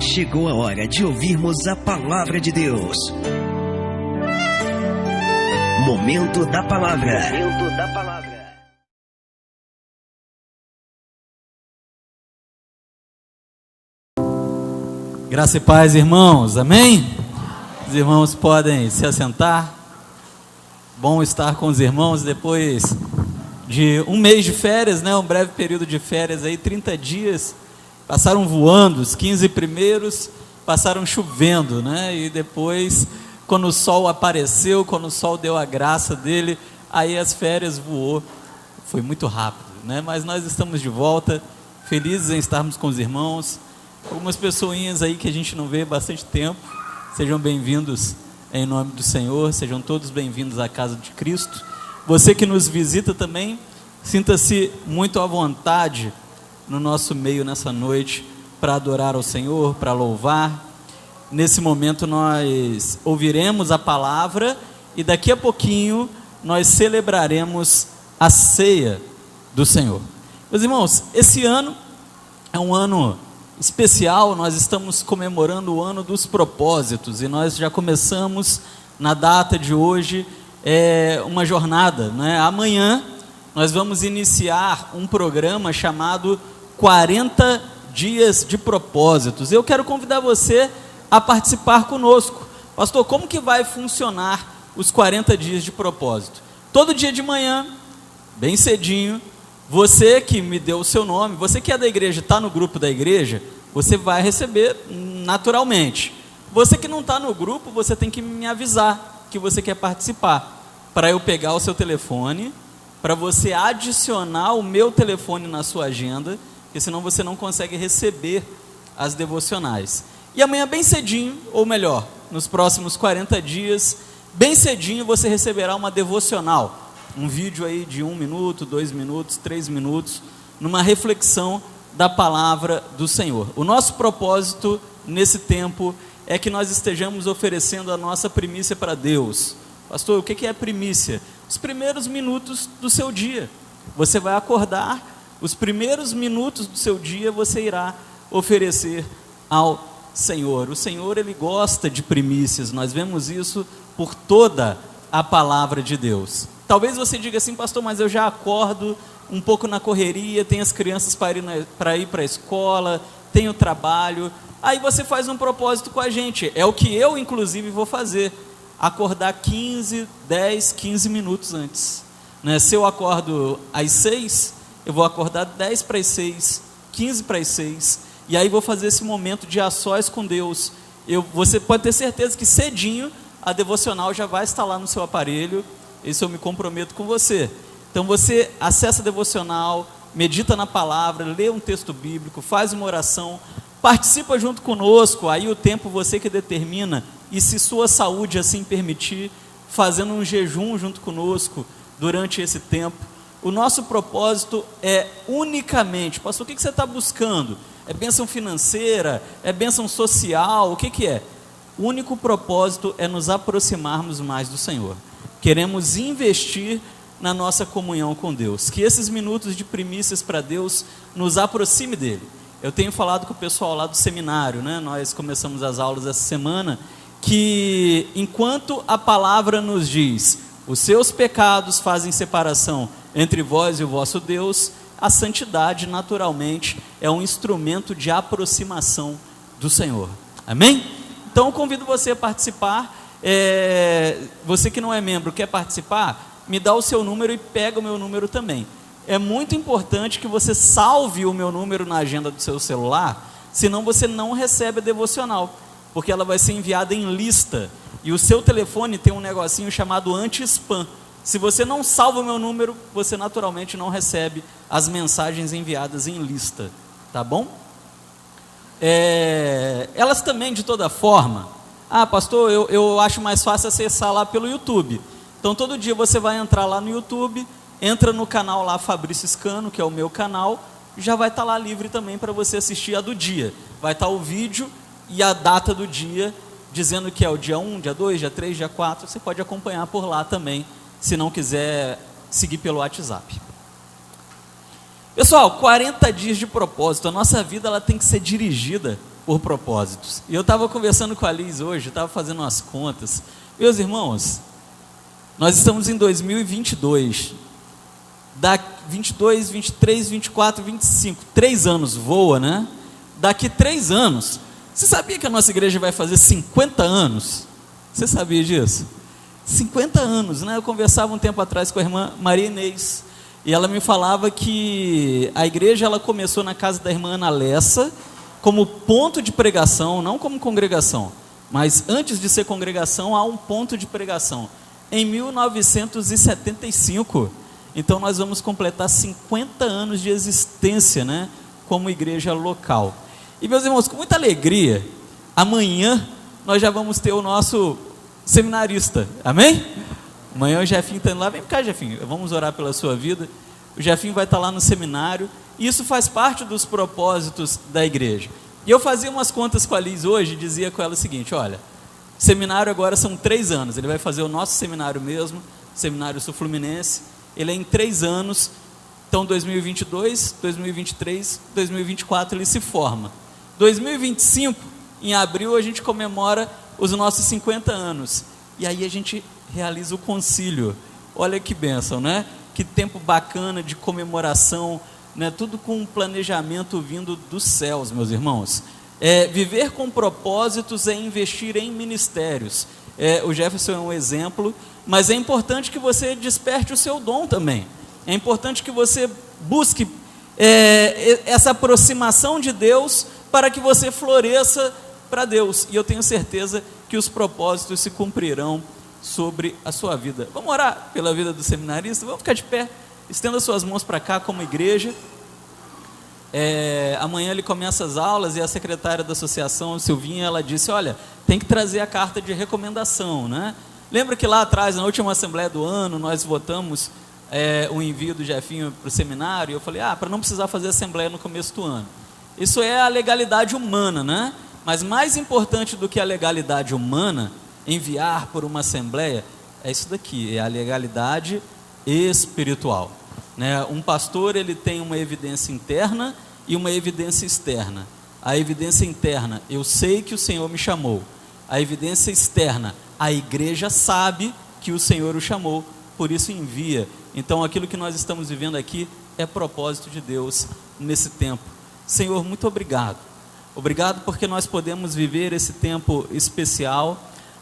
Chegou a hora de ouvirmos a palavra de Deus. Momento da palavra. Momento da palavra. Graça e paz, irmãos. Amém? Os irmãos podem se assentar. Bom estar com os irmãos depois de um mês de férias, né? Um breve período de férias aí, 30 dias. Passaram voando, os 15 primeiros passaram chovendo, né? E depois, quando o sol apareceu, quando o sol deu a graça dele, aí as férias voou. Foi muito rápido, né? Mas nós estamos de volta, felizes em estarmos com os irmãos. Algumas pessoinhas aí que a gente não vê há bastante tempo. Sejam bem-vindos em nome do Senhor, sejam todos bem-vindos à casa de Cristo. Você que nos visita também, sinta-se muito à vontade no nosso meio nessa noite para adorar ao Senhor, para louvar. Nesse momento nós ouviremos a palavra e daqui a pouquinho nós celebraremos a ceia do Senhor. Meus irmãos, esse ano é um ano especial, nós estamos comemorando o ano dos propósitos e nós já começamos na data de hoje uma jornada, né? Amanhã nós vamos iniciar um programa chamado 40 dias de propósitos. Eu quero convidar você a participar conosco. Pastor, como que vai funcionar os 40 dias de propósito? Todo dia de manhã, bem cedinho, você que me deu o seu nome, você que é da igreja, está no grupo da igreja, você vai receber naturalmente. Você que não está no grupo, você tem que me avisar que você quer participar, para eu pegar o seu telefone, para você adicionar o meu telefone na sua agenda, porque senão você não consegue receber as devocionais. E amanhã bem cedinho, ou melhor, nos próximos 40 dias, bem cedinho você receberá uma devocional, um vídeo aí de 1 minuto, 2 minutos, 3 minutos, numa reflexão da palavra do Senhor. O nosso propósito nesse tempo é que nós estejamos oferecendo a nossa primícia para Deus. Pastor, o que é primícia? Os primeiros minutos do seu dia. Você vai acordar, os primeiros minutos do seu dia você irá oferecer ao Senhor. O Senhor, Ele gosta de primícias, nós vemos isso por toda a palavra de Deus. Talvez você diga assim, pastor, mas eu já acordo um pouco na correria, tenho as crianças para ir para a escola, tenho trabalho. Aí você faz um propósito com a gente, é o que eu inclusive vou fazer, acordar 10, 15 minutos antes, né? Se eu acordo às 6, eu vou acordar 10 para as 6, 15 para as 6, e aí vou fazer esse momento de a sós com Deus. Você pode ter certeza que cedinho a devocional já vai estar lá no seu aparelho, isso eu me comprometo com você. Então você acessa a devocional, medita na palavra, lê um texto bíblico, faz uma oração, participa junto conosco, aí o tempo você que determina, e se sua saúde assim permitir, fazendo um jejum junto conosco durante esse tempo. O nosso propósito é unicamente, pastor, o que você está buscando? É bênção financeira? É bênção social? O que é? O único propósito é nos aproximarmos mais do Senhor. Queremos investir na nossa comunhão com Deus, que esses minutos de primícias para Deus nos aproxime dele. Eu tenho falado com o pessoal lá do seminário, né? Nós começamos as aulas essa semana, que enquanto a palavra nos diz, os seus pecados fazem separação entre vós e o vosso Deus, a santidade naturalmente é um instrumento de aproximação do Senhor. Amém? Então eu convido você a participar. Você que não é membro, quer participar? Me dá o seu número e pega o meu número também. É muito importante que você salve o meu número na agenda do seu celular, senão você não recebe a devocional, porque ela vai ser enviada em lista, e o seu telefone tem um negocinho chamado anti-spam. Se você não salva o meu número, você naturalmente não recebe as mensagens enviadas em lista, tá bom? Elas também, de toda forma, pastor, eu acho mais fácil acessar lá pelo YouTube. Então todo dia você vai entrar lá no YouTube, entra no canal lá Fabrício Scano, que é o meu canal, já vai estar lá livre também para você assistir a do dia. Vai estar o vídeo e a data do dia, dizendo que é o dia 1, dia 2, dia 3, dia 4, você pode acompanhar por lá também, se não quiser seguir pelo WhatsApp. Pessoal, 40 dias de propósito. A nossa vida ela tem que ser dirigida por propósitos. E eu estava conversando com a Liz hoje, estava fazendo umas contas. Meus irmãos, nós estamos em 2022. Da 22, 23, 24, 25, 3 anos voa, né? Daqui 3 anos, você sabia que a nossa igreja vai fazer 50 anos? Você sabia disso? 50 anos, né? Eu conversava um tempo atrás com a irmã Maria Inês, e ela me falava que a igreja ela começou na casa da irmã Ana Lessa, como ponto de pregação, não como congregação, mas antes de ser congregação, há um ponto de pregação, em 1975. Então nós vamos completar 50 anos de existência, né, como igreja local. E meus irmãos, com muita alegria, amanhã nós já vamos ter o nosso seminarista, amém? Amanhã o Jefinho está indo lá, vem cá Jefinho, vamos orar pela sua vida. O Jefinho vai estar lá no seminário, e isso faz parte dos propósitos da igreja. E eu fazia umas contas com a Liz hoje, e dizia com ela o seguinte, olha, seminário agora são 3 anos, ele vai fazer o nosso seminário mesmo, Seminário Sul Fluminense. Ele é em 3 anos, então 2022, 2023, 2024 ele se forma. 2025, em abril, a gente comemora os nossos 50 anos. E aí a gente realiza o concílio. Olha que bênção, né? Que tempo bacana de comemoração, né? Tudo com um planejamento vindo dos céus, meus irmãos. Viver com propósitos é investir em ministérios. O Jefferson é um exemplo, mas é importante que você desperte o seu dom também. É importante que você busque essa aproximação de Deus para que você floresça para Deus. E eu tenho certeza que os propósitos se cumprirão sobre a sua vida. Vamos orar pela vida do seminarista? Vamos ficar de pé, estenda suas mãos para cá como igreja. Amanhã ele começa as aulas e a secretária da associação, Silvinha, ela disse, olha, tem que trazer a carta de recomendação, né? Lembra que lá atrás, na última assembleia do ano, nós votamos o envio do Jefinho para o seminário, e eu falei, para não precisar fazer assembleia no começo do ano. Isso é a legalidade humana, né? Mas mais importante do que a legalidade humana, enviar por uma assembleia, é isso daqui, é a legalidade espiritual, né? Um pastor, ele tem uma evidência interna e uma evidência externa. A evidência interna, eu sei que o Senhor me chamou. A evidência externa, a igreja sabe que o Senhor o chamou, por isso envia. Então aquilo que nós estamos vivendo aqui é propósito de Deus nesse tempo. Senhor, muito obrigado. Obrigado porque nós podemos viver esse tempo especial,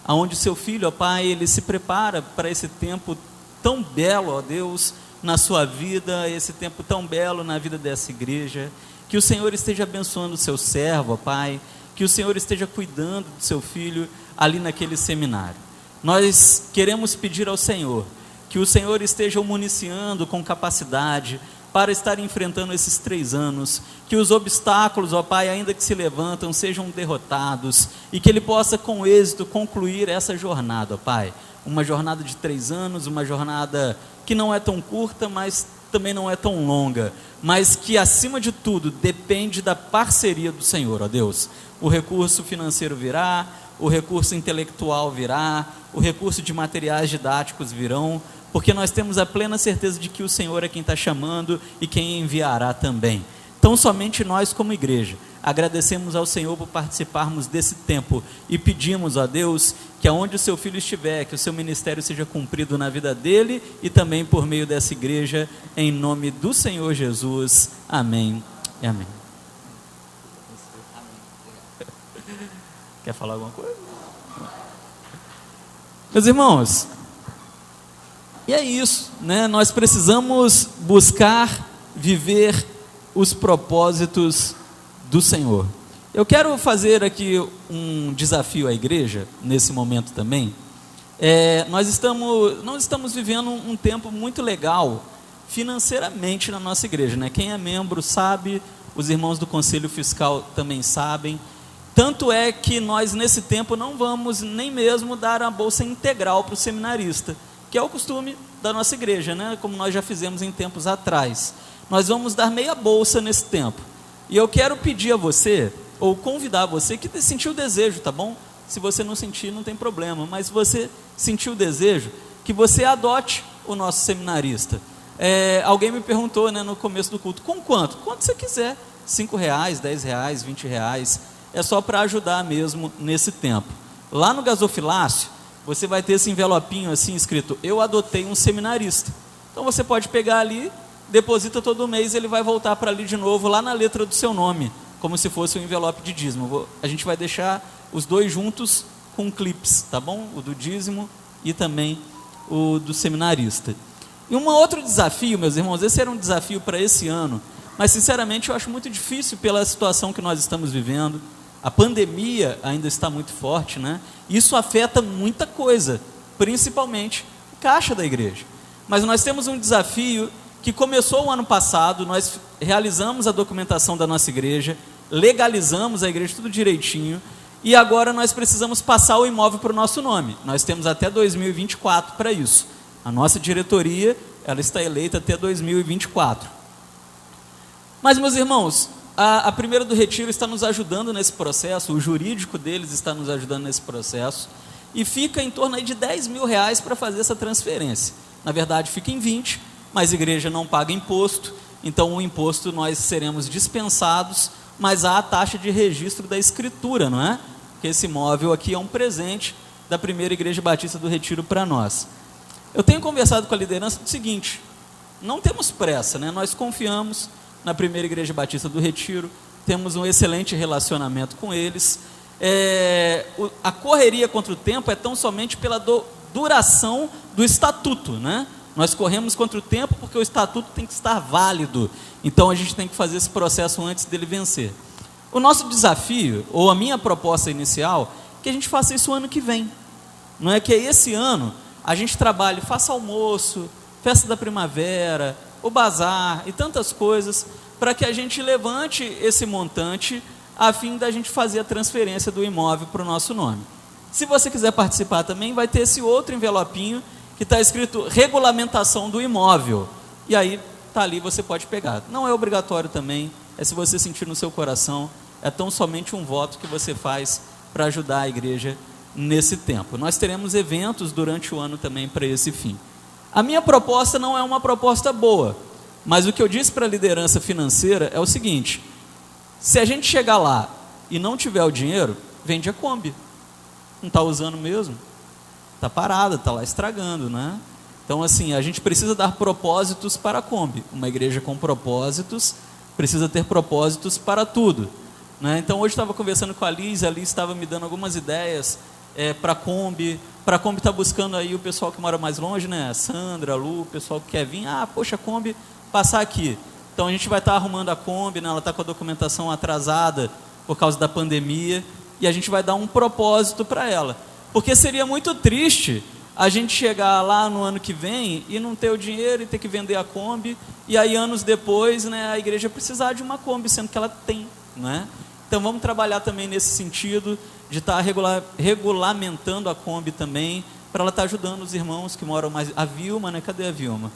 onde o seu filho, ó Pai, ele se prepara para esse tempo tão belo, ó Deus, na sua vida, esse tempo tão belo na vida dessa igreja. Que o Senhor esteja abençoando o seu servo, ó Pai, que o Senhor esteja cuidando do seu filho ali naquele seminário. Nós queremos pedir ao Senhor que o Senhor esteja o municiando com capacidade para estar enfrentando esses 3 anos, que os obstáculos, ó Pai, ainda que se levantam, sejam derrotados, e que Ele possa com êxito concluir essa jornada, ó Pai, uma jornada de 3 anos, uma jornada que não é tão curta, mas também não é tão longa, mas que acima de tudo depende da parceria do Senhor, ó Deus. O recurso financeiro virá, o recurso intelectual virá, o recurso de materiais didáticos virão, porque nós temos a plena certeza de que o Senhor é quem está chamando e quem enviará também. Então somente nós como igreja agradecemos ao Senhor por participarmos desse tempo e pedimos a Deus que aonde o seu filho estiver, que o seu ministério seja cumprido na vida dele e também por meio dessa igreja, em nome do Senhor Jesus, amém e amém. Quer falar alguma coisa? Meus irmãos, e é isso, né? Nós precisamos buscar viver os propósitos do Senhor. Eu quero fazer aqui um desafio à igreja, nesse momento também. Nós não estamos vivendo um tempo muito legal financeiramente na nossa igreja, né? Quem é membro sabe, os irmãos do Conselho Fiscal também sabem. Tanto é que nós nesse tempo não vamos nem mesmo dar a bolsa integral para o seminarista, que é o costume da nossa igreja, né? Como nós já fizemos em tempos atrás. Nós vamos dar meia bolsa nesse tempo. E eu quero pedir a você, ou convidar você, que sentiu o desejo, tá bom? Se você não sentir, não tem problema, mas se você sentiu o desejo, que você adote o nosso seminarista. Alguém me perguntou, né, no começo do culto, com quanto? Quanto você quiser, R$5, R$10, R$20. é só para ajudar mesmo nesse tempo. Lá no gasofilácio, você vai ter esse envelopinho assim escrito: eu adotei um seminarista. Então você pode pegar ali, deposita todo mês, ele vai voltar para ali de novo, lá na letra do seu nome, como se fosse um envelope de dízimo. A gente vai deixar os dois juntos com clips, tá bom? O do dízimo e também o do seminarista. E um outro desafio, meus irmãos, esse era um desafio para esse ano, mas sinceramente eu acho muito difícil pela situação que nós estamos vivendo. A pandemia ainda está muito forte, né? Isso afeta muita coisa, principalmente o caixa da igreja. Mas nós temos um desafio que começou o ano passado. Nós realizamos a documentação da nossa igreja, legalizamos a igreja tudo direitinho, e agora nós precisamos passar o imóvel para o nosso nome. Nós temos até 2024 para isso. A nossa diretoria, ela está eleita até 2024. Mas, meus irmãos, a Primeira do Retiro está nos ajudando nesse processo, o jurídico deles está nos ajudando nesse processo, e fica em torno aí de R$10 mil para fazer essa transferência. Na verdade, fica em 20, mas a igreja não paga imposto, então o imposto nós seremos dispensados, mas há a taxa de registro da escritura, não é? Porque esse imóvel aqui é um presente da Primeira Igreja Batista do Retiro para nós. Eu tenho conversado com a liderança do seguinte: não temos pressa, né? Nós confiamos na Primeira Igreja Batista do Retiro, temos um excelente relacionamento com eles. A correria contra o tempo é tão somente pela duração do estatuto, né? Nós corremos contra o tempo porque o estatuto tem que estar válido, então a gente tem que fazer esse processo antes dele vencer. O nosso desafio, ou a minha proposta inicial, é que a gente faça isso ano que vem. Não é que esse ano a gente trabalhe, faça almoço, festa da primavera, o bazar e tantas coisas, para que a gente levante esse montante a fim da gente fazer a transferência do imóvel para o nosso nome. Se você quiser participar também, vai ter esse outro envelopinho que está escrito regulamentação do imóvel, e aí está ali, você pode pegar. Não é obrigatório também, é se você sentir no seu coração, é tão somente um voto que você faz para ajudar a igreja nesse tempo. Nós teremos eventos durante o ano também para esse fim. A minha proposta não é uma proposta boa, mas o que eu disse para a liderança financeira é o seguinte: se a gente chegar lá e não tiver o dinheiro, vende a Kombi. Não está usando mesmo? Está parada, está lá estragando, né? Então, assim, a gente precisa dar propósitos para a Kombi. Uma igreja com propósitos precisa ter propósitos para tudo, né? Então, hoje estava conversando com a Liz estava me dando algumas ideias para a Kombi. Para a Kombi está buscando aí o pessoal que mora mais longe, né? A Sandra, a Lu, o pessoal que quer vir. Poxa, a Kombi, passar aqui. Então, a gente vai estar arrumando a Kombi, né? Ela está com a documentação atrasada por causa da pandemia, e a gente vai dar um propósito para ela. Porque seria muito triste a gente chegar lá no ano que vem e não ter o dinheiro e ter que vender a Kombi, e aí anos depois, né, a igreja precisar de uma Kombi, sendo que ela tem, né? Então vamos trabalhar também nesse sentido de estar regulamentando a Kombi também, para ela estar ajudando os irmãos que moram mais... A Vilma, né? Cadê a Vilma?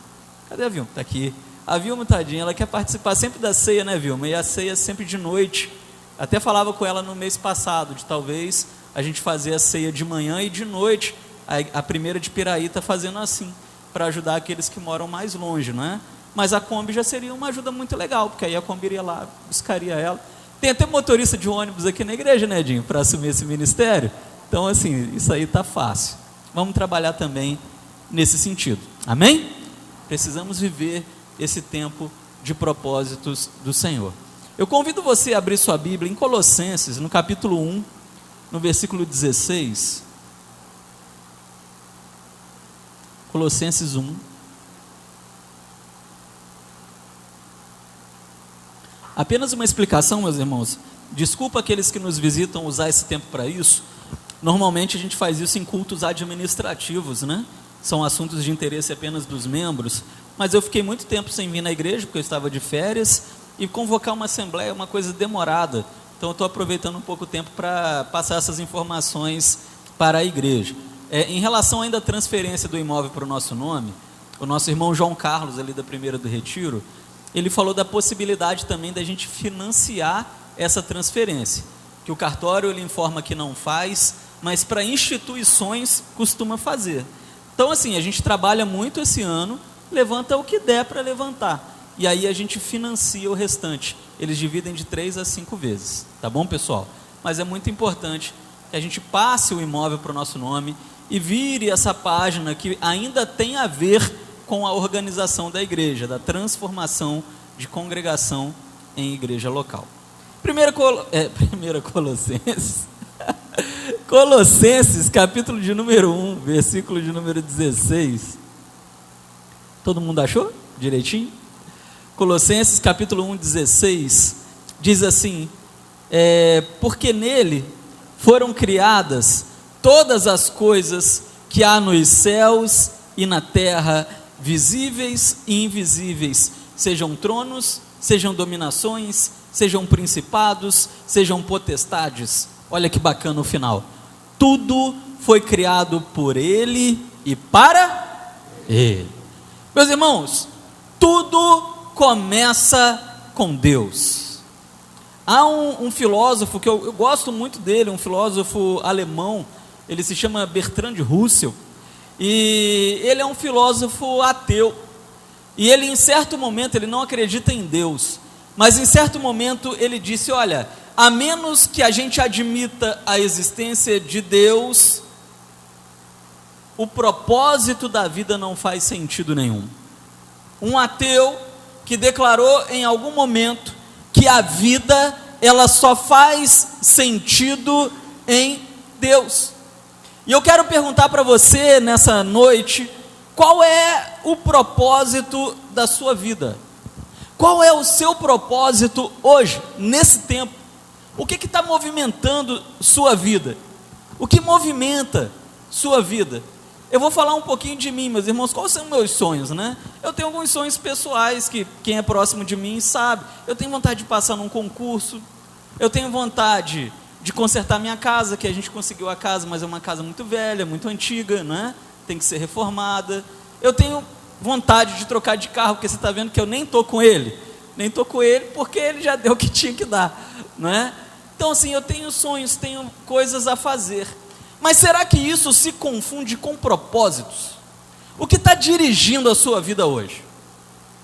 Cadê a Vilma? Está aqui. A Vilma, tadinha, ela quer participar sempre da ceia, né, Vilma? E a ceia sempre de noite. Até falava com ela no mês passado, de talvez a gente fazer a ceia de manhã e de noite. A Primeira de Piraí está fazendo assim, para ajudar aqueles que moram mais longe, não é? Mas a Kombi já seria uma ajuda muito legal, porque aí a Kombi iria lá, buscaria ela. Tem até motorista de ônibus aqui na igreja, né, Edinho, para assumir esse ministério. Então, assim, isso aí está fácil. Vamos trabalhar também nesse sentido. Amém? Precisamos viver esse tempo de propósitos do Senhor. Eu convido você a abrir sua Bíblia em Colossenses, no capítulo 1, no versículo 16. Colossenses 1. Apenas uma explicação, meus irmãos. Desculpa aqueles que nos visitam usar esse tempo para isso. Normalmente a gente faz isso em cultos administrativos, né? São assuntos de interesse apenas dos membros. Mas eu fiquei muito tempo sem vir na igreja, porque eu estava de férias, e convocar uma assembleia é uma coisa demorada. Então eu estou aproveitando um pouco o tempo para passar essas informações para a igreja. Em relação ainda à transferência do imóvel para o nosso nome, o nosso irmão João Carlos, ali da Primeira do Retiro, ele falou da possibilidade também da gente financiar essa transferência, que o cartório ele informa que não faz, mas para instituições costuma fazer. Então assim, a gente trabalha muito esse ano, levanta o que der para levantar, e aí a gente financia o restante. Eles dividem de 3 a 5 vezes, tá bom, pessoal? mas é muito importante que a gente passe o imóvel para o nosso nome e vire essa página que ainda tem a ver com a organização da igreja, da transformação de congregação em igreja local. Primeira Colossenses, Colossenses, capítulo de número 1, versículo de número 16. Todo mundo achou direitinho? Colossenses, capítulo 1, 16, diz assim: porque nele foram criadas todas as coisas que há nos céus e na terra, visíveis e invisíveis, sejam tronos, sejam dominações, sejam principados, sejam potestades. Olha que bacana o final. Tudo foi criado por Ele e para Ele. Meus irmãos, tudo começa com Deus. Há um filósofo que eu gosto muito dele, um filósofo alemão, ele se chama Bertrand Russell, e ele é um filósofo ateu, e ele em certo momento, ele não acredita em Deus, mas em certo momento ele disse: olha, a menos que a gente admita a existência de Deus, o propósito da vida não faz sentido nenhum. Um ateu que declarou em algum momento que a vida, ela só faz sentido em Deus. E eu quero perguntar para você nessa noite, qual é o propósito da sua vida? Qual é o seu propósito hoje, nesse tempo? O que está movimentando sua vida? O que movimenta sua vida? Eu vou falar um pouquinho de mim, meus irmãos. Quais são meus sonhos, né? Eu tenho alguns sonhos pessoais que quem é próximo de mim sabe. Eu tenho vontade de passar num concurso. Eu tenho vontade de consertar minha casa, que a gente conseguiu a casa, mas é uma casa muito velha, muito antiga, né? Tem que ser reformada. Eu tenho vontade de trocar de carro, porque você está vendo que eu nem estou com ele. Nem estou com ele porque ele já deu o que tinha que dar, não é? Então assim, eu tenho sonhos, tenho coisas a fazer. Mas será que isso se confunde com propósitos? O que está dirigindo a sua vida hoje?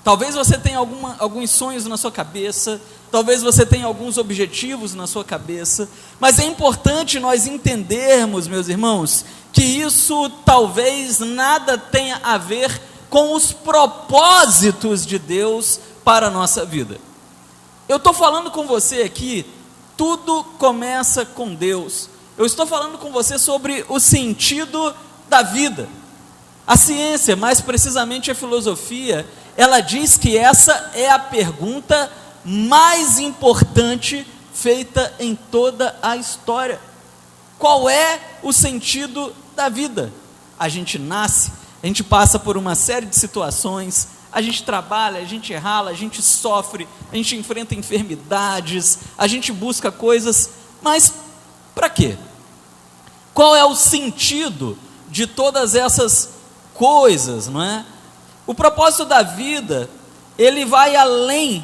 Talvez você tenha alguns sonhos na sua cabeça, talvez você tenha alguns objetivos na sua cabeça, mas é importante nós entendermos, meus irmãos, que isso talvez nada tenha a ver com os propósitos de Deus para a nossa vida. Eu estou falando com você aqui, tudo começa com Deus. Eu estou falando com você sobre o sentido da vida. A ciência, mais precisamente a filosofia, ela diz que essa é a pergunta mais importante feita em toda a história. Qual é o sentido da vida? A gente nasce, a gente passa por uma série de situações, a gente trabalha, a gente rala, a gente sofre, a gente enfrenta enfermidades, a gente busca coisas, mas para quê? Qual é o sentido de todas essas coisas, não é? O propósito da vida, ele vai além,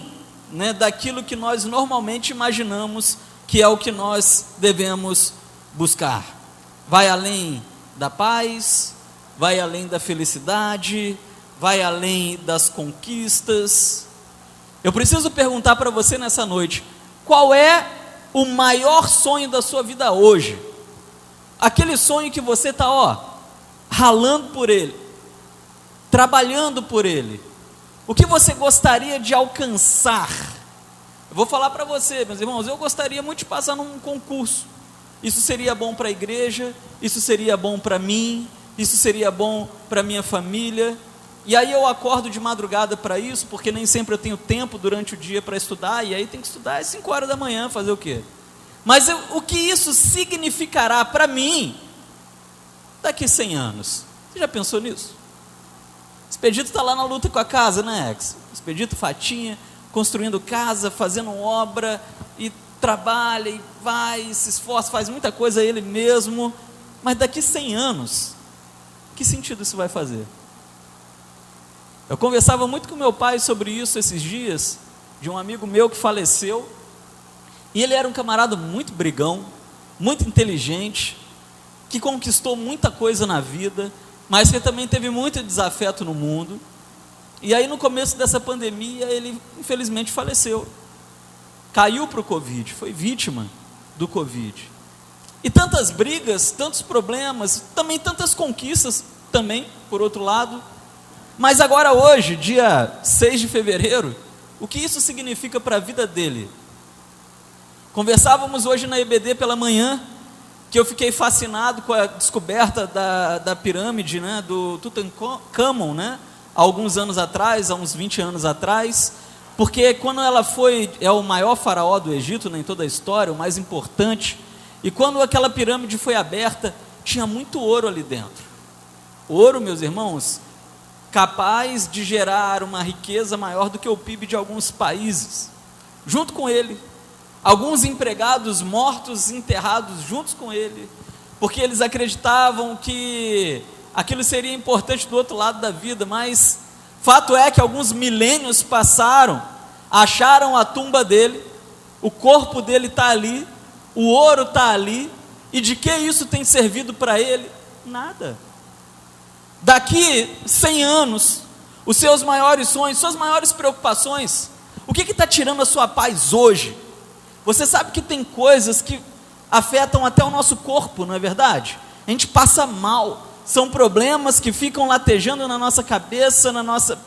né, daquilo que nós normalmente imaginamos que é o que nós devemos buscar. Vai além da paz, vai além da felicidade, vai além das conquistas. Eu preciso perguntar para você nessa noite, qual é o maior sonho da sua vida hoje? Aquele sonho que você está, ralando por ele, trabalhando por ele. O que você gostaria de alcançar? Eu vou falar para você, meus irmãos, eu gostaria muito de passar num concurso. Isso seria bom para a igreja, isso seria bom para mim, isso seria bom para minha família. E aí eu acordo de madrugada para isso, porque nem sempre eu tenho tempo durante o dia para estudar, e aí tem que estudar às 5 horas da manhã, fazer o quê? Mas o que isso significará para mim daqui 100 anos? Você já pensou nisso? Expedito está lá na luta com a casa, né, Ex? Expedito Fatinha, construindo casa, fazendo obra, e trabalha, e vai, se esforça, faz muita coisa ele mesmo, mas daqui 100 anos, que sentido isso vai fazer? Eu conversava muito com meu pai sobre isso esses dias, de um amigo meu que faleceu, e ele era um camarada muito brigão, muito inteligente, que conquistou muita coisa na vida, mas que também teve muito desafeto no mundo. E aí no começo dessa pandemia ele infelizmente faleceu, caiu para o Covid, foi vítima do Covid. E tantas brigas, tantos problemas, também tantas conquistas, também, por outro lado. Mas agora hoje, dia 6 de fevereiro, o que isso significa para a vida dele? Conversávamos hoje na EBD pela manhã, que eu fiquei fascinado com a descoberta da pirâmide, né, do Tutankhamon, né, há alguns anos atrás, há uns 20 anos atrás, porque quando ela foi, é o maior faraó do Egito, né, em toda a história, o mais importante, e quando aquela pirâmide foi aberta, tinha muito ouro ali dentro. Ouro, meus irmãos, capaz de gerar uma riqueza maior do que o PIB de alguns países. Junto com ele, alguns empregados mortos, enterrados juntos com ele, porque eles acreditavam que aquilo seria importante do outro lado da vida, mas fato é que alguns milênios passaram, acharam a tumba dele, o corpo dele está ali, o ouro está ali, e de que isso tem servido para ele? Nada. Daqui 100 anos, os seus maiores sonhos, suas maiores preocupações, o que está tirando a sua paz hoje? Você sabe que tem coisas que afetam até o nosso corpo, não é verdade? A gente passa mal, são problemas que ficam latejando na nossa cabeça,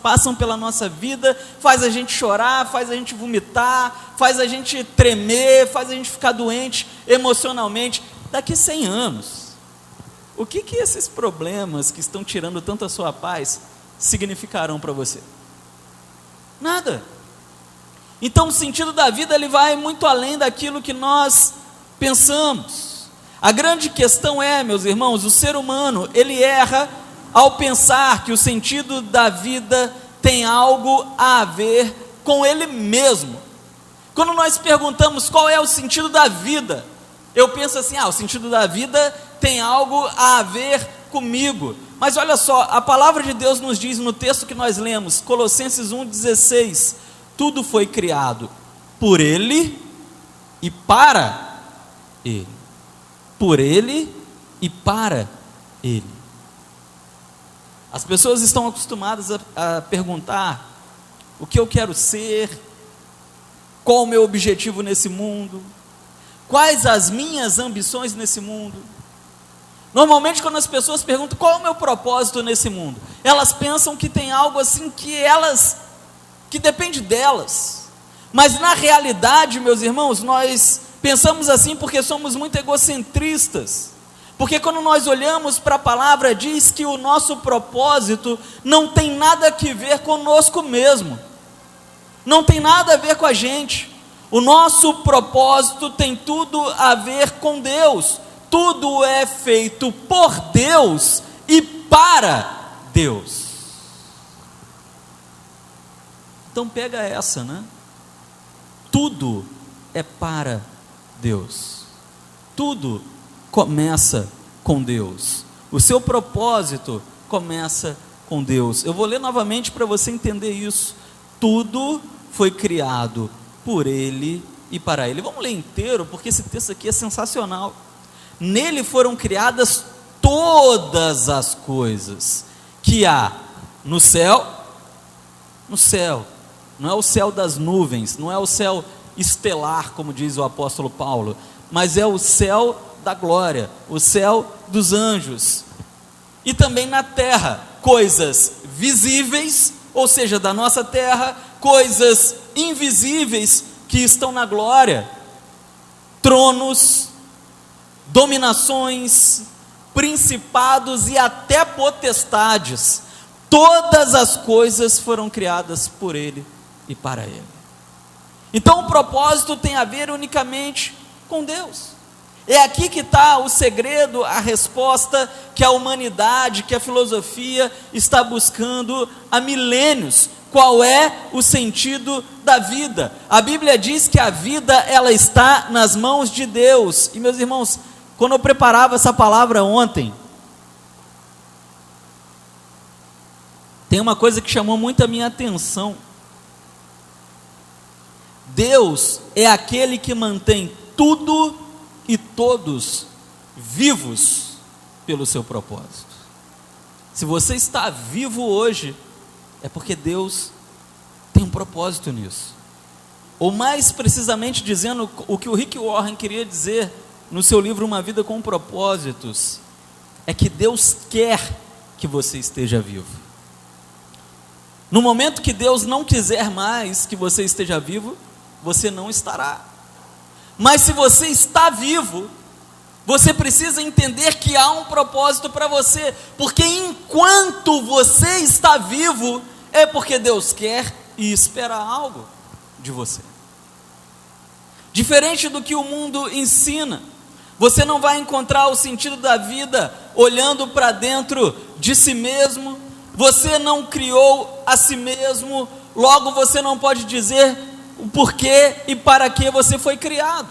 passam pela nossa vida, faz a gente chorar, faz a gente vomitar, faz a gente tremer, faz a gente ficar doente emocionalmente. Daqui 100 anos, o que esses problemas que estão tirando tanto a sua paz significarão para você? Nada. Então o sentido da vida ele vai muito além daquilo que nós pensamos. A grande questão é, meus irmãos, o ser humano ele erra ao pensar que o sentido da vida tem algo a ver com ele mesmo. Quando nós perguntamos qual é o sentido da vida, eu penso assim, o sentido da vida tem algo a ver comigo. Mas olha só, a palavra de Deus nos diz no texto que nós lemos, Colossenses 1,16, tudo foi criado por Ele e para Ele. Por Ele e para Ele. As pessoas estão acostumadas a perguntar o que eu quero ser, qual o meu objetivo nesse mundo, quais as minhas ambições nesse mundo. Normalmente quando as pessoas perguntam qual é o meu propósito nesse mundo, elas pensam que tem algo assim que depende delas, mas na realidade, meus irmãos, nós pensamos assim porque somos muito egocentristas, porque quando nós olhamos para a palavra, diz que o nosso propósito não tem nada a ver conosco mesmo, não tem nada a ver com a gente, o nosso propósito tem tudo a ver com Deus, tudo é feito por Deus e para Deus. Então pega essa, né? Tudo é para Deus. Tudo começa com Deus. O seu propósito começa com Deus. Eu vou ler novamente para você entender isso. Tudo foi criado por Ele e para Ele. Vamos ler inteiro, porque esse texto aqui é sensacional. Nele foram criadas todas as coisas que há no céu, não é o céu das nuvens, não é o céu estelar, como diz o apóstolo Paulo, mas é o céu da glória, o céu dos anjos, e também na terra, coisas visíveis, ou seja, da nossa terra, coisas invisíveis que estão na glória, tronos, dominações, principados e até potestades. Todas as coisas foram criadas por Ele e para Ele. Então o propósito tem a ver unicamente com Deus. É aqui que está o segredo, a resposta que a humanidade, que a filosofia está buscando há milênios. Qual é o sentido da vida? A Bíblia diz que a vida ela está nas mãos de Deus. E meus irmãos, quando eu preparava essa palavra ontem, tem uma coisa que chamou muito a minha atenção. Deus é aquele que mantém tudo e todos vivos pelo seu propósito. Se você está vivo hoje, é porque Deus tem um propósito nisso. ou mais precisamente dizendo o que o Rick Warren queria dizer no seu livro Uma Vida com Propósitos, é que Deus quer que você esteja vivo. No momento que Deus não quiser mais que você esteja vivo, você não estará. Mas se você está vivo, você precisa entender que há um propósito para você, porque enquanto você está vivo, é porque Deus quer e espera algo de você. Diferente do que o mundo ensina, você não vai encontrar o sentido da vida olhando para dentro de si mesmo. Você não criou a si mesmo, logo você não pode dizer o porquê e para que você foi criado.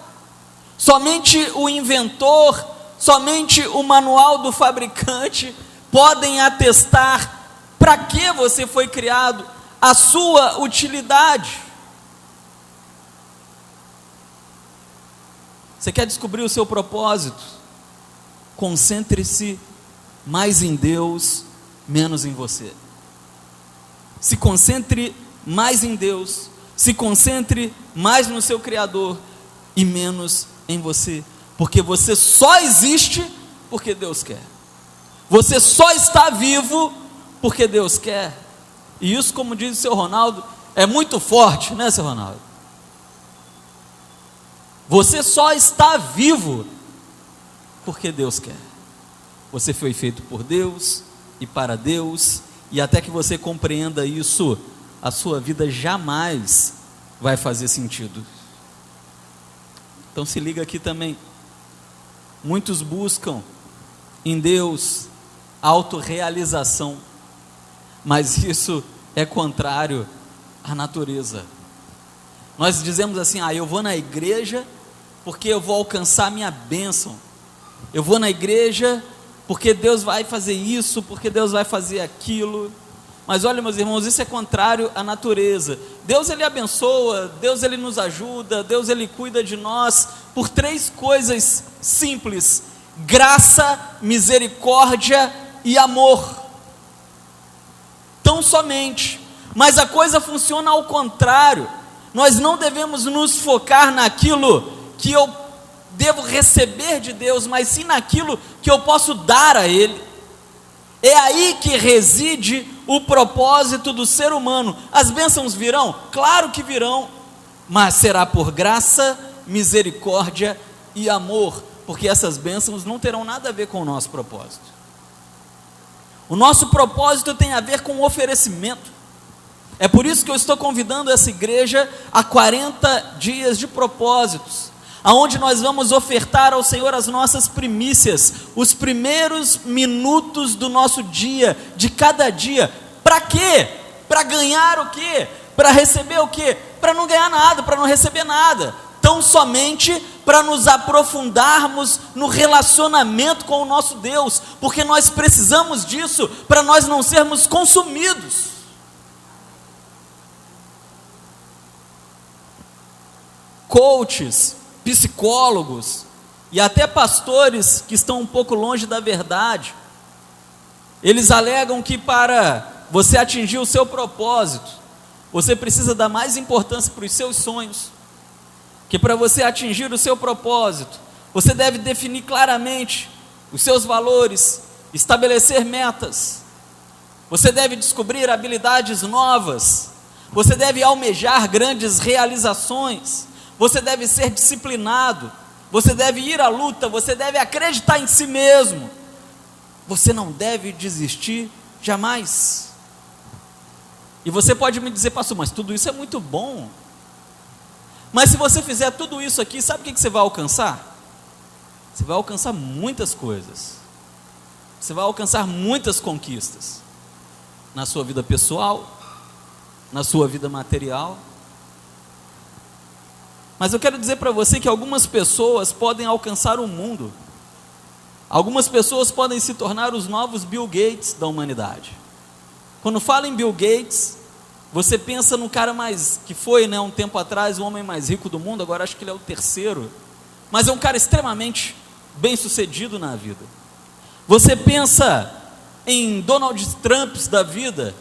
Somente o inventor, somente o manual do fabricante podem atestar para que você foi criado, a sua utilidade. Você quer descobrir o seu propósito? Concentre-se mais em Deus, menos em você. Se concentre mais em Deus, se concentre mais no seu Criador e menos em você, porque você só existe porque Deus quer. Você só está vivo porque Deus quer. E isso, como diz o seu Ronaldo, é muito forte, né, seu Ronaldo? Você só está vivo porque Deus quer. Você foi feito por Deus e para Deus, e até que você compreenda isso, a sua vida jamais vai fazer sentido. Então se liga aqui também. Muitos buscam em Deus autorrealização, mas isso é contrário à natureza. Nós dizemos assim: eu vou na igreja porque eu vou alcançar minha bênção. Eu vou na igreja porque Deus vai fazer isso, porque Deus vai fazer aquilo. Mas olha, meus irmãos, isso é contrário à natureza. Deus, Ele abençoa, Deus, Ele nos ajuda, Deus, Ele cuida de nós por 3 coisas simples: graça, misericórdia e amor. Tão somente. Mas a coisa funciona ao contrário. Nós não devemos nos focar naquilo que eu devo receber de Deus, mas sim naquilo que eu posso dar a Ele. É aí que reside o propósito do ser humano. As bênçãos virão? Claro que virão, mas será por graça, misericórdia e amor, porque essas bênçãos não terão nada a ver com o nosso propósito. O nosso propósito tem a ver com o oferecimento. É por isso que eu estou convidando essa igreja a 40 dias de propósitos, aonde nós vamos ofertar ao Senhor as nossas primícias, os primeiros minutos do nosso dia, de cada dia. Para quê? Para ganhar o quê? Para receber o quê? Para não ganhar nada, para não receber nada, tão somente para nos aprofundarmos no relacionamento com o nosso Deus, porque nós precisamos disso para nós não sermos consumidos. Coaches, psicólogos e até pastores que estão um pouco longe da verdade, eles alegam que para você atingir o seu propósito, você precisa dar mais importância para os seus sonhos, que para você atingir o seu propósito, você deve definir claramente os seus valores, estabelecer metas, você deve descobrir habilidades novas, você deve almejar grandes realizações, você deve ser disciplinado, você deve ir à luta, você deve acreditar em si mesmo, você não deve desistir jamais. E você pode me dizer: pastor, mas tudo isso é muito bom. Mas se você fizer tudo isso aqui, sabe o que você vai alcançar? Você vai alcançar muitas coisas, você vai alcançar muitas conquistas, na sua vida pessoal, na sua vida material. Mas eu quero dizer para você que algumas pessoas podem alcançar o mundo, algumas pessoas podem se tornar os novos Bill Gates da humanidade. Quando fala em Bill Gates, você pensa no cara que foi, um tempo atrás, o homem mais rico do mundo, agora acho que ele é o 3º, mas é um cara extremamente bem sucedido na vida. Você pensa em Donald Trumps da vida,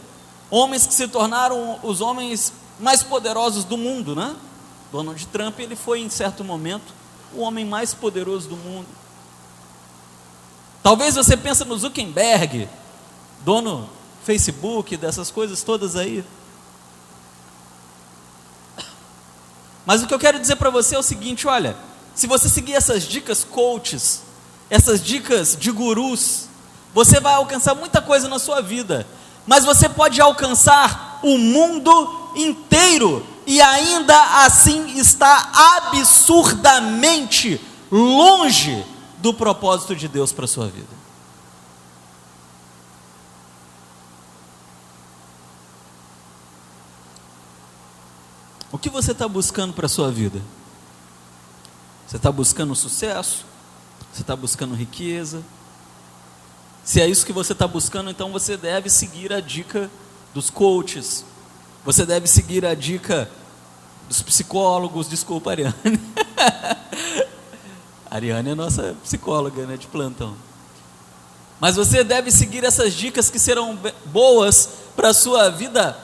homens que se tornaram os homens mais poderosos do mundo, né? Donald Trump, ele foi em certo momento o homem mais poderoso do mundo. Talvez você pense no Zuckerberg, dono Facebook, dessas coisas todas aí. Mas o que eu quero dizer para você é o seguinte, olha, se você seguir essas dicas coaches, essas dicas de gurus, você vai alcançar muita coisa na sua vida, mas você pode alcançar o mundo inteiro e ainda assim está absurdamente longe do propósito de Deus para a sua vida. O que você está buscando para a sua vida? Você está buscando sucesso? Você está buscando riqueza? Se é isso que você está buscando, então você deve seguir a dica dos coaches. Você deve seguir a dica dos psicólogos. Desculpa, Ariane. Ariane é nossa psicóloga, né, de plantão. Mas você deve seguir essas dicas que serão boas para a sua vida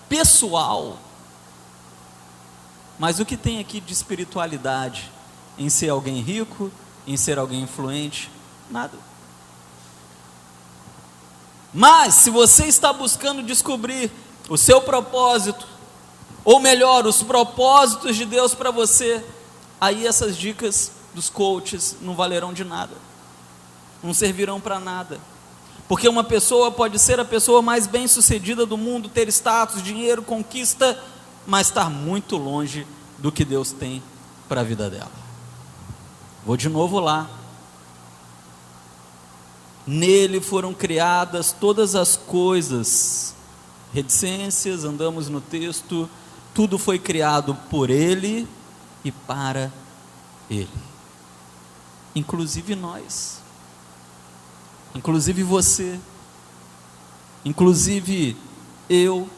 pessoal. Mas o que tem aqui de espiritualidade em ser alguém rico, em ser alguém influente? Nada. Mas se você está buscando descobrir o seu propósito, ou melhor, os propósitos de Deus para você, aí essas dicas dos coaches não valerão de nada, não servirão para nada, porque uma pessoa pode ser a pessoa mais bem sucedida do mundo, ter status, dinheiro, conquista, mas estar muito longe do que Deus tem para a vida dela. Vou de novo lá. Nele foram criadas todas as coisas, reticências, andamos no texto, tudo foi criado por Ele e para Ele, inclusive nós, inclusive você, inclusive eu.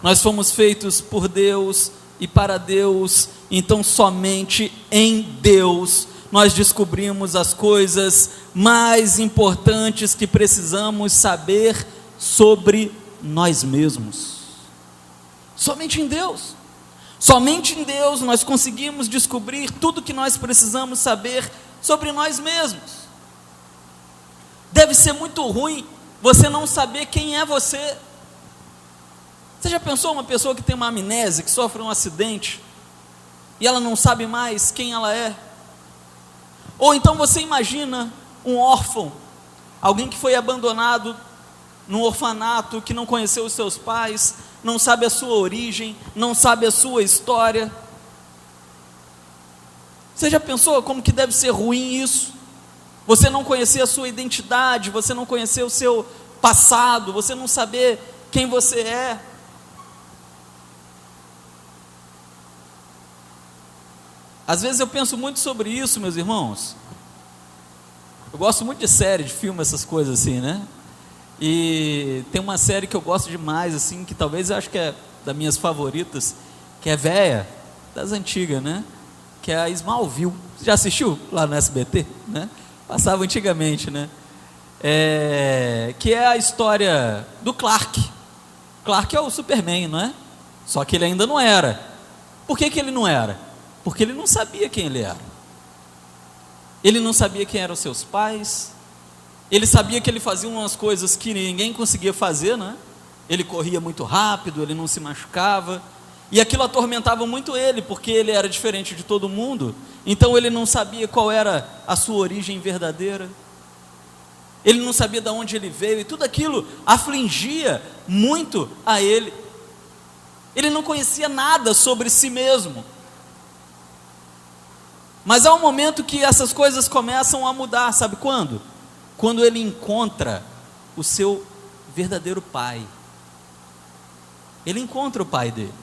Nós fomos feitos por Deus e para Deus, então somente em Deus nós descobrimos as coisas mais importantes que precisamos saber sobre nós mesmos. Somente em Deus nós conseguimos descobrir tudo que nós precisamos saber sobre nós mesmos. Deve ser muito ruim você não saber quem é você. Você já pensou uma pessoa que tem uma amnésia, que sofre um acidente, e ela não sabe mais quem ela é? Ou então você imagina um órfão, alguém que foi abandonado num orfanato, que não conheceu os seus pais, não sabe a sua origem, não sabe a sua história. Você já pensou como que deve ser ruim isso? Você não conhecer a sua identidade, você não conhecer o seu passado, você não saber quem você é. Às vezes eu penso muito sobre isso, meus irmãos. Eu gosto muito de série, de filme, essas coisas assim, né? E tem uma série que eu gosto demais, assim, que talvez eu acho que é das minhas favoritas, que é velha, das antigas, né? Que é a Smallville. Você já assistiu lá no SBT, né? Passava antigamente, né? Que é a história do Clark. Clark é o Superman, não é? Só que ele ainda não era. Por que ele não era? Porque ele não sabia quem ele era. Ele não sabia quem eram os seus pais. Ele sabia que ele fazia umas coisas que ninguém conseguia fazer, né? Ele corria muito rápido, ele não se machucava, e aquilo atormentava muito ele, porque ele era diferente de todo mundo. Então ele não sabia qual era a sua origem verdadeira, ele não sabia de onde ele veio, e tudo aquilo afligia muito a ele. Ele não conhecia nada sobre si mesmo. Mas há um momento que essas coisas começam a mudar, sabe quando? Quando ele encontra o seu verdadeiro pai. Ele encontra o pai dele,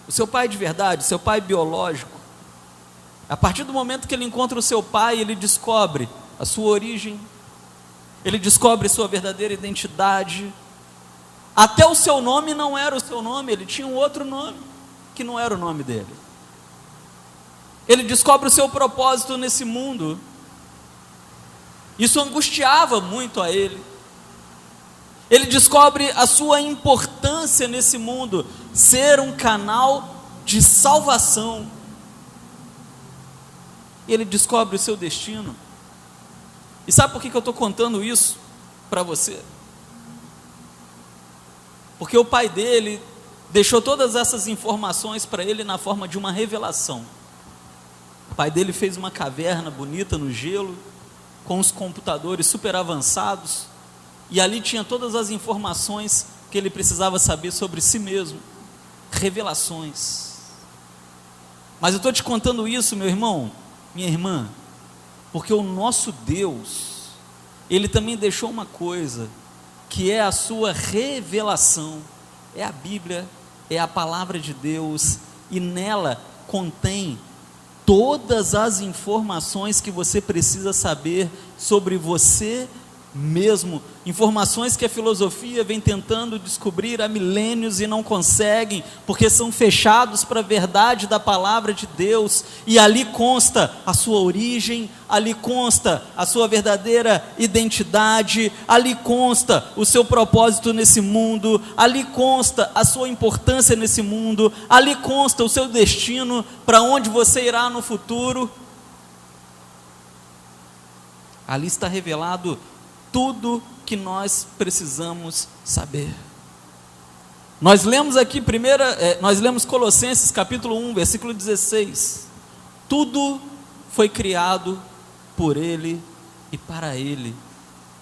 o seu pai de verdade, o seu pai biológico. A partir do momento que ele encontra o seu pai, ele descobre a sua origem, ele descobre sua verdadeira identidade. Até o seu nome não era o seu nome, ele tinha um outro nome, que não era o nome dele. Ele descobre o seu propósito nesse mundo. Isso angustiava muito a ele. Ele descobre a sua importância nesse mundo, ser um canal de de salvação. E ele descobre o seu destino. E sabe por que eu estou contando isso para você? Porque o pai dele deixou todas essas informações para ele na forma de uma revelação. O pai dele fez uma caverna bonita no gelo, com os computadores super avançados, e ali tinha todas as informações que ele precisava saber sobre si mesmo. Revelações. Mas eu estou te contando isso, meu irmão, minha irmã, porque o nosso Deus, Ele também deixou uma coisa, que é a sua revelação, é a Bíblia, é a palavra de Deus, e nela contém todas as informações que você precisa saber sobre você mesmo, informações que a filosofia vem tentando descobrir há milênios e não conseguem, porque são fechados para a verdade da palavra de Deus, e ali consta a sua origem, ali consta a sua verdadeira identidade, ali consta o seu propósito nesse mundo, ali consta a sua importância nesse mundo, ali consta o seu destino, para onde você irá no futuro. Ali está revelado tudo que nós precisamos saber. Nós lemos aqui nós lemos Colossenses capítulo 1, versículo 16. Tudo foi criado por Ele e para Ele.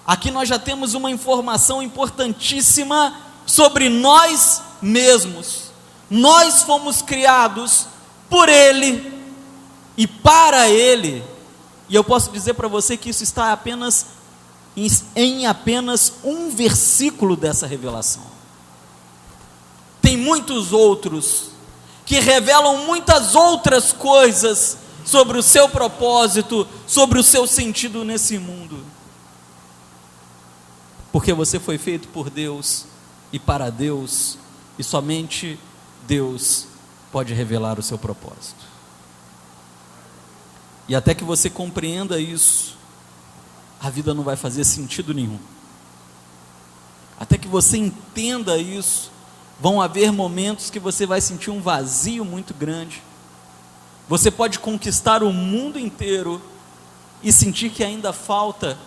Aqui nós já temos uma informação importantíssima sobre nós mesmos. Nós fomos criados por Ele e para Ele. E eu posso dizer para você que isso está em apenas um versículo dessa revelação. Tem muitos outros que revelam muitas outras coisas sobre o seu propósito, sobre o seu sentido nesse mundo. Porque você foi feito por Deus e para Deus, e somente Deus pode revelar o seu propósito. E até que você compreenda isso, a vida não vai fazer sentido nenhum. Até que você entenda isso, vão haver momentos que você vai sentir um vazio muito grande. Você pode conquistar o mundo inteiro e sentir que ainda falta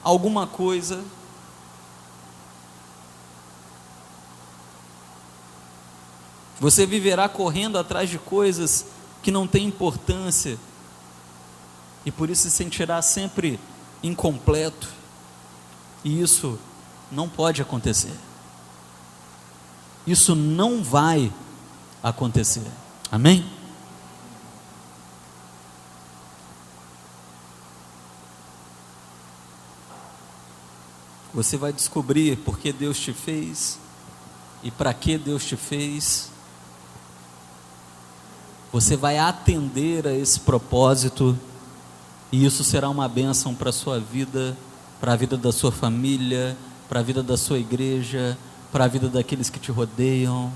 alguma coisa. Você viverá correndo atrás de coisas que não têm importância, e por isso se sentirá sempre incompleto, e isso não pode acontecer. Isso não vai acontecer. Amém? Você vai descobrir por que Deus te fez e para que Deus te fez. Você vai atender a esse propósito, e isso será uma bênção para a sua vida, para a vida da sua família, para a vida da sua igreja, para a vida daqueles que te rodeiam.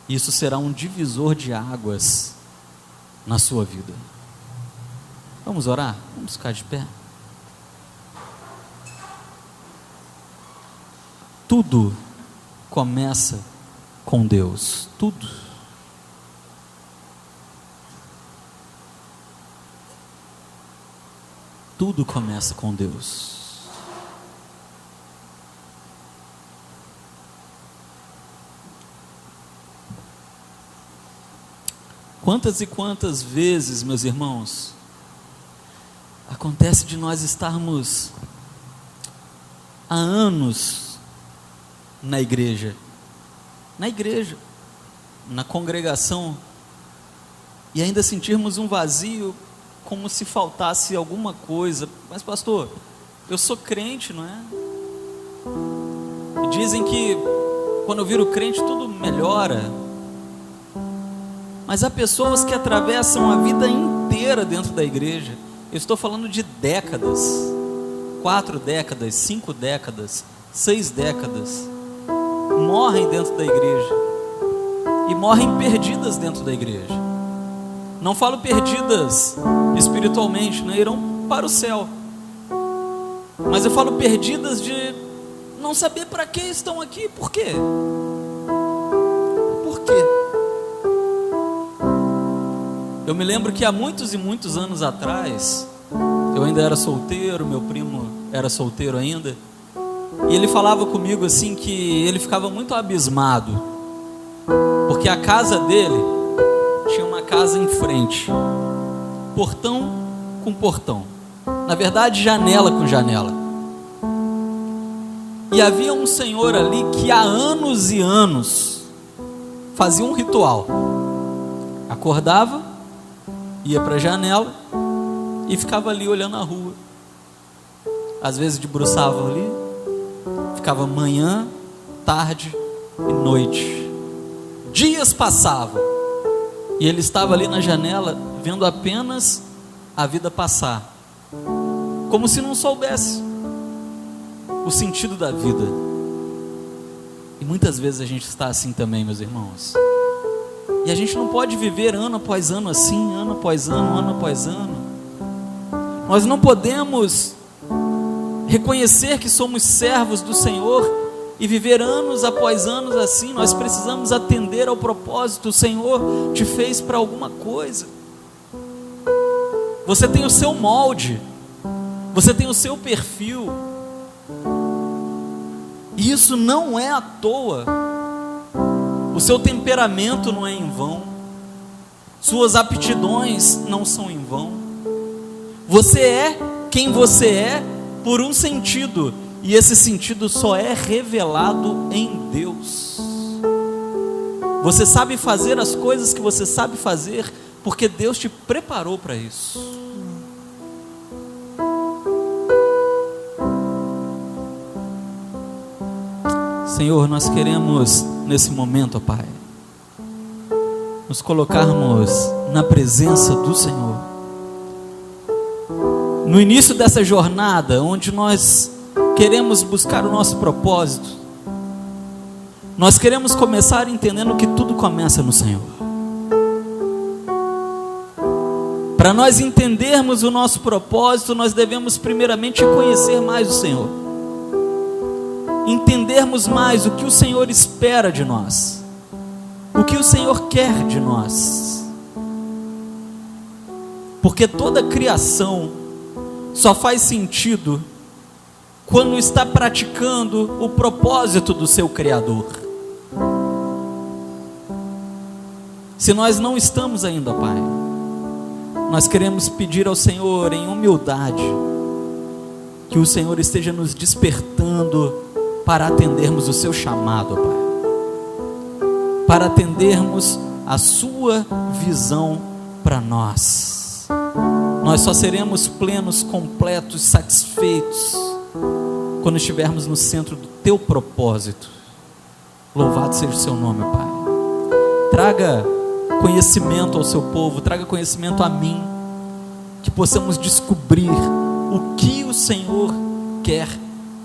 Isso será um divisor de águas na sua vida. Vamos orar? Vamos ficar de pé. Tudo começa com Deus. Tudo. Tudo começa com Deus. Quantas e quantas vezes, meus irmãos, acontece de nós estarmos há anos na igreja, na congregação, e ainda sentirmos um vazio, como se faltasse alguma coisa. Mas pastor, eu sou crente, não é? E dizem que quando eu viro crente tudo melhora. Mas há pessoas que atravessam a vida inteira dentro da igreja. Eu estou falando de décadas, 4 décadas, 5 décadas, 6 décadas, morrem dentro da igreja, e morrem perdidas dentro da igreja. Não falo perdidas espiritualmente, né? Irão para o céu, mas eu falo perdidas de não saber para que estão aqui. Por quê? Por quê? Eu me lembro que há muitos e muitos anos atrás, eu ainda era solteiro, meu primo era solteiro ainda, e ele falava comigo assim que ele ficava muito abismado, porque a casa dele tinha uma casa em frente, portão com portão, na verdade janela com janela, e havia um senhor ali que há anos e anos fazia um ritual. Acordava, ia para a janela e ficava ali olhando a rua. Às vezes debruçava ali, ficava manhã, tarde e noite. Dias passavam e ele estava ali na janela vendo apenas a vida passar, como se não soubesse o sentido da vida. E muitas vezes a gente está assim também, meus irmãos. E a gente não pode viver ano após ano assim, ano após ano, ano após ano. Nós não podemos reconhecer que somos servos do Senhor e viver anos após anos assim. Nós precisamos atender ao propósito. O Senhor te fez para alguma coisa. Você tem o seu molde, você tem o seu perfil, e isso não é à toa. O seu temperamento não é em vão, suas aptidões não são em vão. Você é quem você é por um sentido, e esse sentido só é revelado em Deus. Você sabe fazer as coisas que você sabe fazer porque Deus te preparou para isso. Senhor, nós queremos nesse momento, ó Pai, nos colocarmos na presença do Senhor. No início dessa jornada, onde nós queremos buscar o nosso propósito, nós queremos começar entendendo que tudo começa no Senhor. Para nós entendermos o nosso propósito, nós devemos primeiramente conhecer mais o Senhor, entendermos mais o que o Senhor espera de nós, o que o Senhor quer de nós, porque toda criação só faz sentido quando está praticando o propósito do seu Criador. Se nós não estamos ainda, Pai, nós queremos pedir ao Senhor em humildade que o Senhor esteja nos despertando para atendermos o seu chamado, Pai, para atendermos a sua visão para nós. Nós só seremos plenos, completos, satisfeitos quando estivermos no centro do teu propósito. Louvado seja o seu nome, Pai. Traga conhecimento ao seu povo, traga conhecimento a mim, que possamos descobrir o que o Senhor quer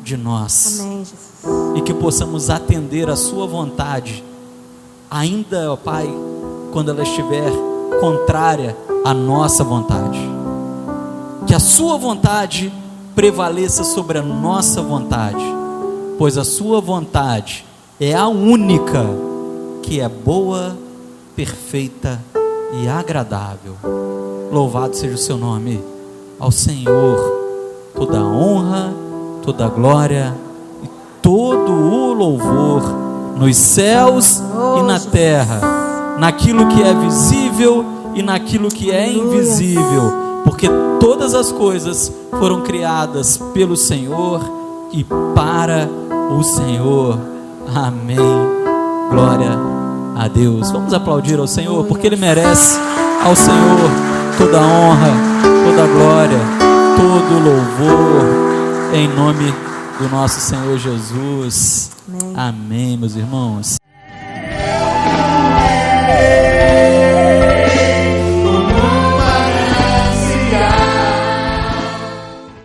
de nós. Amém, Jesus. E que possamos atender a sua vontade, ainda, ó Pai, quando ela estiver contrária à nossa vontade. Que a sua vontade prevaleça sobre a nossa vontade, pois a sua vontade é a única que é boa, perfeita e agradável. Louvado seja o seu nome. Ao Senhor toda a honra, toda a glória e todo o louvor nos céus e na terra, naquilo que é visível e naquilo que é invisível, porque todas as coisas foram criadas pelo Senhor e para o Senhor. Amém. Glória a Deus. Vamos aplaudir ao Senhor, porque Ele merece. Ao Senhor toda a honra, toda a glória, todo o louvor, em nome do nosso Senhor Jesus. Amém, meus irmãos.